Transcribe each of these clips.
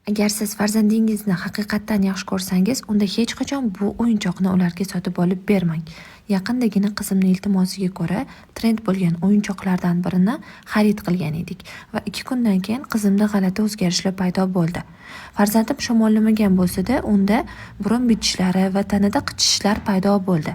Agar siz farzandingizni haqiqatdan yaxshi ko'rsangiz, unda hech qachon bu o'yinchoqni ularga sotib olib bermang. Yaqindagina qizimning iltimosiga ko'ra trend bo'lgan o'yinchoqlardan birini xarid qilgan edik va 2 kundan keyin qizimda g'alati o'zgarishlar paydo bo'ldi. Farzandim shamollamagan bo'lsa-da, unda burun bitishlari va tanada qichishishlar paydo bo'ldi.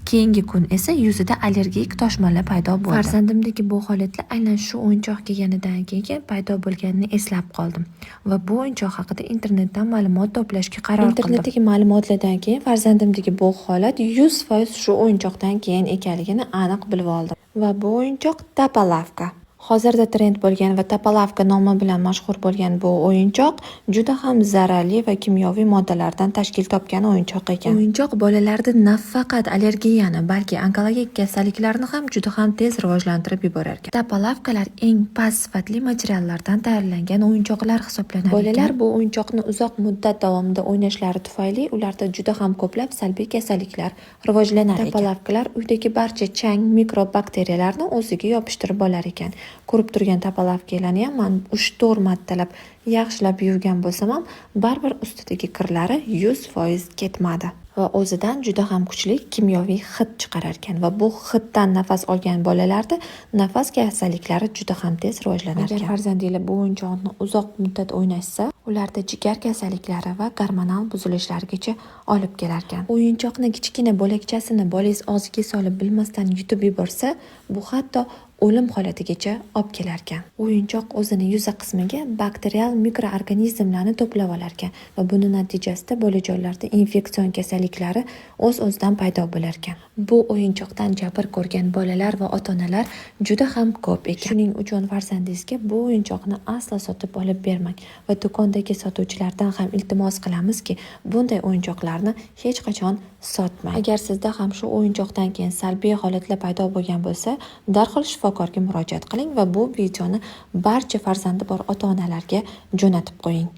Keyingi kun esa yuzida allergik toshmalar paydo bo'ldi. Farzandimdagi bu holatlar aynan shu o'yinchoq kelganidan keyin paydo bo'lganini eslab qoldim va bu o'yinchoq haqida internetdan ma'lumot to'plashga qaror qildim. Internetdagi ma'lumotlardan keyin farzandimdagi bu holat 100% shu o'yinchoqdan keyin ekanligini aniq bilib oldim. Va bu o'yinchoq Tapalavka. Hozirda trend bo'lgan va Tapalavka nomi bilan mashhur bo'lgan bu o'yinchoq juda ham zararli va kimyoviy moddalardan tashkil topgan o'yinchoq ekan. O'yinchoq bolalarda nafaqat allergiyani, balki onkologik kasalliklarni ham juda ham tez rivojlantirib yuborar ekan. Tapalavkalar eng past sifatli materiallardan tayyorlangan o'yinchoqlar hisoblanadi. Bolalar bu o'yinchoqni uzoq muddat davomida o'ynashlari tufayli ularda juda ham ko'plab salbiy kasalliklar rivojlanar ekan. Tapalavkalar uydagi barcha chang, mikrobakteriyalarni o'ziga yopishtirib olar ekan. Ko'rib turgan tapalavkalarni ham men 3-4 martalab yaxshilab yuvgan bo'lsam ham, baribir ustidagi kirlari 100% ketmadi. Va o'zidan juda ham kuchli kimyoviy hid chiqarar ekan va bu hiddan nafas olgan bolalarda nafas kasalliklari juda ham tez rivojlanar ekan. Agar farzandinglar bu o'yinchoqni uzoq muddat o'ynashsa, ularda jigar kasalliklari va gormonal buzilishlargacha olib kelar ekan. O'yinchoqni kichkina bo'lakchasini bolangiz og'ziga solib bilmasdan yutib yuborsa, bu hatto o'lim holatigacha olib kelar ekan. O'yinchoq o'zini yuza qismiga bakterial mikroorganizmlarni to'plab olar ekan va buning natijasida bolajonlarda infeksion kasalliklari o'z-o'zidan paydo bo'lar ekan. Bu o'yinchoqdan jabr ko'rgan bolalar va ota-onalar juda ham ko'p ekan. Shuning uchun farzandingizga bu o'yinchoqni aslo sotib olib bermang va do'kondagi sotuvchilardan ham iltimos qilamizki, bunday o'yinchoqlarni hech qachon sotmang. Agar sizda ham shu o'yinchoqdan keyin salbiy holatlar paydo bo'lgan bo'lsa, darhol shifokorga murojaat qiling va bu videoni barcha farzandi bor ota-onalarga jo'natib qo'ying.